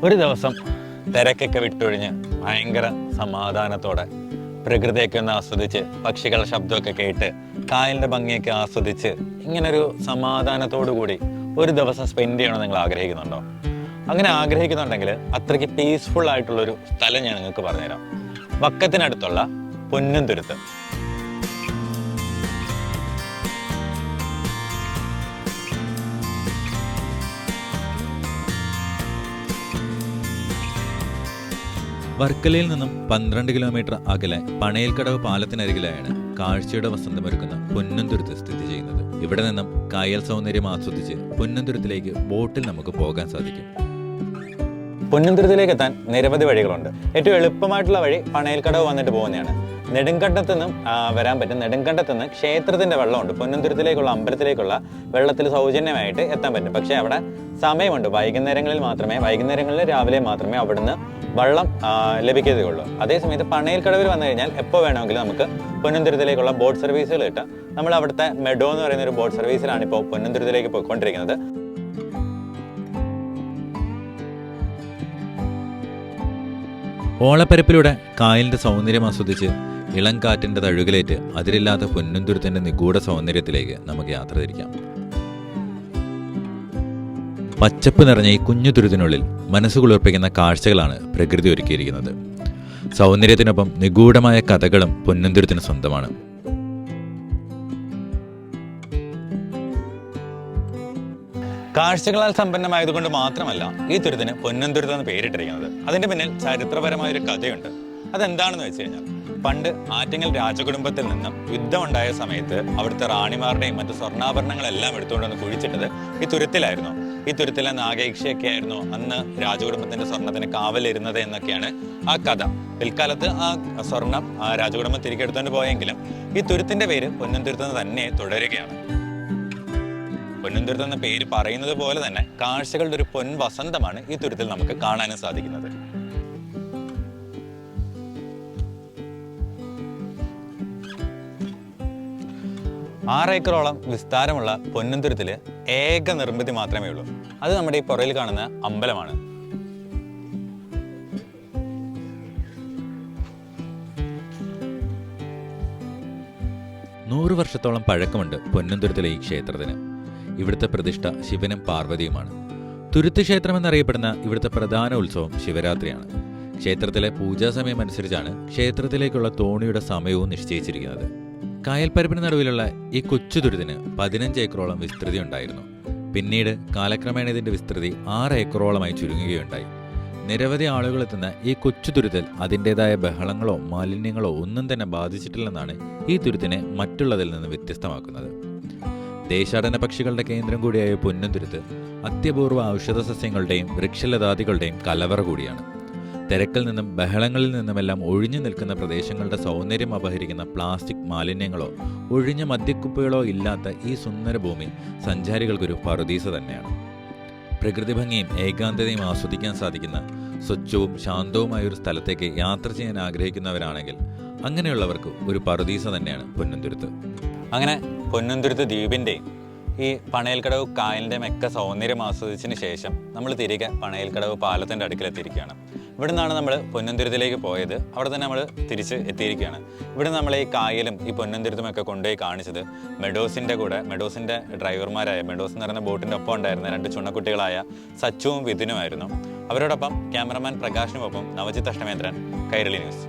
ഒരു ദിവസം തിരക്കൊക്കെ വിട്ടൊഴിഞ്ഞ് ഭയങ്കര സമാധാനത്തോടെ പ്രകൃതിയൊക്കെ ഒന്ന് ആസ്വദിച്ച് പക്ഷികളുടെ ശബ്ദമൊക്കെ കേട്ട് കായലിൻ്റെ ഭംഗിയൊക്കെ ആസ്വദിച്ച് ഇങ്ങനൊരു സമാധാനത്തോടു കൂടി ഒരു ദിവസം സ്പെൻഡ് ചെയ്യണമെന്ന് നിങ്ങൾ ആഗ്രഹിക്കുന്നുണ്ടോ? അങ്ങനെ ആഗ്രഹിക്കുന്നുണ്ടെങ്കിൽ അത്രയ്ക്ക് പീസ്ഫുൾ ആയിട്ടുള്ളൊരു സ്ഥലം ഞാൻ നിങ്ങൾക്ക് പറഞ്ഞുതരാം. വക്കത്തിനടുത്തുള്ള പൊന്നുംതുരുത്ത്. വർക്കലയിൽ നിന്നും 12 കിലോമീറ്റർ അകലെ പണയൽക്കടവ് പാലത്തിനരികിലായാണ് കാഴ്ചയുടെ വസന്തമൊരുക്കുന്ന പൊന്നുംതുരുത്ത് സ്ഥിതി ചെയ്യുന്നത്. ഇവിടെ നിന്നും കായൽ സൗന്ദര്യം ആസ്വദിച്ച് പൊന്നുംതുരുത്തിലേക്ക് ബോട്ടിൽ നമുക്ക് പോകാൻ സാധിക്കും. പൊന്നുംതുരുത്തിലേക്ക് എത്താൻ നിരവധി വഴികളുണ്ട്. ഏറ്റവും എളുപ്പമായിട്ടുള്ള വഴി പണയൽക്കടവ് വന്നിട്ട് പോകുന്നതാണ്. നെടുങ്കണ്ടത്ത് നിന്നും വരാൻ പറ്റും. നെടുങ്കണ്ടത്ത് നിന്ന് ക്ഷേത്രത്തിന്റെ വെള്ളമുണ്ട്. പൊന്നുംതുരുത്തിലേക്കുള്ള അമ്പലത്തിലേക്കുള്ള വെള്ളത്തിൽ സൗജന്യമായിട്ട് എത്താൻ പറ്റും. പക്ഷേ അവിടെ സമയമുണ്ട്. വൈകുന്നേരങ്ങളിൽ രാവിലെ മാത്രമേ അവിടുന്ന് വെള്ളം ലഭിക്കുകയുള്ളൂ. അതേസമയത്ത് പണയൽക്കടവിൽ വന്നു കഴിഞ്ഞാൽ എപ്പോൾ വേണമെങ്കിലും നമുക്ക് പൊന്നുംതുരുത്തിലേക്കുള്ള ബോട്ട് സർവീസുകൾ കിട്ടാം. നമ്മൾ അവിടുത്തെ മെഡോ എന്ന് പറയുന്ന ഒരു ബോട്ട് സർവീസിലാണ് ഇപ്പോൾ പൊന്നുംതുരുത്തിലേക്ക് പോയിക്കൊണ്ടിരിക്കുന്നത്. ഓളപ്പരപ്പിലൂടെ കായലിന്റെ സൗന്ദര്യം ആസ്വദിച്ച് ഇളം കാറ്റിന്റെ തഴുകലേറ്റ് അതിരില്ലാത്ത പൊന്നുംതുരുത്തിന്റെ നിഗൂഢ സൗന്ദര്യത്തിലേക്ക് നമുക്ക് യാത്ര തിരിക്കാം. പച്ചപ്പ് നിറഞ്ഞ ഈ കുഞ്ഞു തുരുത്തിനുള്ളിൽ മനസ്സുകുളിർപ്പിക്കുന്ന കാഴ്ചകളാണ് പ്രകൃതി ഒരുക്കിയിരിക്കുന്നത്. സൗന്ദര്യത്തിനൊപ്പം നിഗൂഢമായ കഥകളും പൊന്നുംതുരുത്തിന് സ്വന്തമാണ്. കാഴ്ചകളാൽ സമ്പന്നമായതുകൊണ്ട് മാത്രമല്ല ഈ തുരുത്തിന് പൊന്നുംതുരുത്ത് എന്ന് പേരിട്ടിരിക്കുന്നത്. അതിന്റെ പിന്നിൽ ചരിത്രപരമായൊരു കഥയുണ്ട്. അതെന്താണെന്ന് വെച്ച് കഴിഞ്ഞാൽ, പണ്ട് ആറ്റിങ്ങൽ രാജകുടുംബത്തിൽ നിന്നും യുദ്ധമുണ്ടായ സമയത്ത് അവിടുത്തെ റാണിമാരുടെയും മറ്റു സ്വർണ്ണാഭരണങ്ങളെല്ലാം എടുത്തുകൊണ്ടുവന്ന് കുഴിച്ചിട്ടത് ഈ തുരുത്തിലായിരുന്നു. ഈ തുരുത്തിലെ നാഗയക്ഷിയൊക്കെ ആയിരുന്നു അന്ന് രാജകുടുംബത്തിന്റെ സ്വർണ്ണത്തിന് കാവലിരുന്നത് എന്നൊക്കെയാണ് ആ കഥ. പിൽക്കാലത്ത് ആ സ്വർണം രാജകുടുംബം തിരികെ എടുത്തുകൊണ്ട് പോയെങ്കിലും ഈ തുരുത്തിന്റെ പേര് പൊന്നുംതുരുത്ത് തന്നെ തുടരുകയാണ്. പൊന്നുംതുരുത്ത് എന്ന പേര് പറയുന്നത് പോലെ തന്നെ കാഴ്ചകളുടെ ഒരു പൊൻ വസന്തമാണ് ഈ തുരുത്തിൽ നമുക്ക് കാണാനും സാധിക്കുന്നത്. ഏക്കറോളം വിസ്താരമുള്ള പൊന്നുംതുരുത്തില് ഏക നിർമ്മിതി മാത്രമേ ഉള്ളൂ. അത് നമ്മുടെ ഈ പുറയിൽ കാണുന്ന അമ്പലമാണ്. നൂറ് വർഷത്തോളം പഴക്കമുണ്ട് പൊന്നുംതുരുത്തിലെ ഈ ക്ഷേത്രത്തിന്. ഇവിടുത്തെ പ്രതിഷ്ഠ ശിവനും പാർവതിയുമാണ്. തുരുത്ത് ക്ഷേത്രം എന്നറിയപ്പെടുന്ന ഇവിടുത്തെ പ്രധാന ഉത്സവം ശിവരാത്രിയാണ്. ക്ഷേത്രത്തിലെ പൂജാസമയം അനുസരിച്ചാണ് ക്ഷേത്രത്തിലേക്കുള്ള തോണിയുടെ സമയവും നിശ്ചയിച്ചിരിക്കുന്നത്. കായൽപ്പരപ്പിന് നടുവിലുള്ള ഈ കൊച്ചു തുരുത്തിന് 15 ഏക്കറോളം വിസ്തൃതി ഉണ്ടായിരുന്നു. പിന്നീട് കാലക്രമേണ ഇതിന്റെ വിസ്തൃതി 6 ഏക്കറോളമായി ചുരുങ്ങുകയുണ്ടായി. നിരവധി ആളുകൾ എത്തുന്ന ഈ കൊച്ചു തുരുത്തിൽ അതിൻ്റെതായ ബഹളങ്ങളോ മാലിന്യങ്ങളോ ഒന്നും തന്നെ ബാധിച്ചിട്ടില്ലെന്നാണ് ഈ തുരുത്തിനെ മറ്റുള്ളതിൽ നിന്ന് വ്യത്യസ്തമാക്കുന്നത്. ദേശാടന പക്ഷികളുടെ കേന്ദ്രം കൂടിയായ പൊന്നുംതുരുത്ത് അത്യപൂർവ ഔഷധ സസ്യങ്ങളുടെയും വൃക്ഷലതാദികളുടെയും കലവറ കൂടിയാണ്. തിരക്കിൽ നിന്നും ബഹളങ്ങളിൽ നിന്നുമെല്ലാം ഒഴിഞ്ഞു നിൽക്കുന്ന പ്രദേശങ്ങളുടെ സൗന്ദര്യം അപഹരിക്കുന്ന പ്ലാസ്റ്റിക് മാലിന്യങ്ങളോ ഒഴിഞ്ഞ മദ്യക്കുപ്പികളോ ഇല്ലാത്ത ഈ സുന്ദര ഭൂമി സഞ്ചാരികൾക്കൊരു പറുദീസ തന്നെയാണ്. പ്രകൃതി ഭംഗിയും ഏകാന്തതയും ആസ്വദിക്കാൻ സാധിക്കുന്ന സ്വച്ഛവും ശാന്തവുമായ ഒരു സ്ഥലത്തേക്ക് യാത്ര ചെയ്യാൻ ആഗ്രഹിക്കുന്നവരാണെങ്കിൽ അങ്ങനെയുള്ളവർക്ക് ഒരു പറുദീസ തന്നെയാണ് പൊന്നുംതുരുത്ത്. അങ്ങനെ പൊന്നുംതുരുത്ത് ദ്വീപിൻ്റെയും ഈ പണയൽക്കടവ് കായലിൻ്റെയും ഒക്കെ സൗന്ദര്യം ആസ്വദിച്ചതിന് ശേഷം നമ്മൾ തിരികെ പണയൽക്കടവ് പാലത്തിൻ്റെ അടുക്കിലെത്തിയിരിക്കുകയാണ്. ഇവിടെ നിന്നാണ് നമ്മൾ പൊന്നുംതുരുത്തിലേക്ക് പോയത്. അവിടെ തന്നെ നമ്മൾ തിരിച്ച് എത്തിയിരിക്കുകയാണ്. ഇവിടെ നമ്മൾ ഈ കായലും ഈ പൊന്നുംതുരുത്തുമൊക്കെ കൊണ്ടുപോയി കാണിച്ചത് മെഡോസിൻ്റെ ഡ്രൈവർമാരായ മെഡോസ് എന്ന് പറയുന്ന ബോട്ടിൻ്റെ ഒപ്പം ഉണ്ടായിരുന്ന 2 ചുണക്കുട്ടികളായ സച്ചുവും വിധിനുമായിരുന്നു. അവരോടൊപ്പം ക്യാമറമാൻ പ്രകാശിനുമൊപ്പം നവജിത്ത് അഷ്ടമേന്ദ്രൻ, കൈരളി ന്യൂസ്.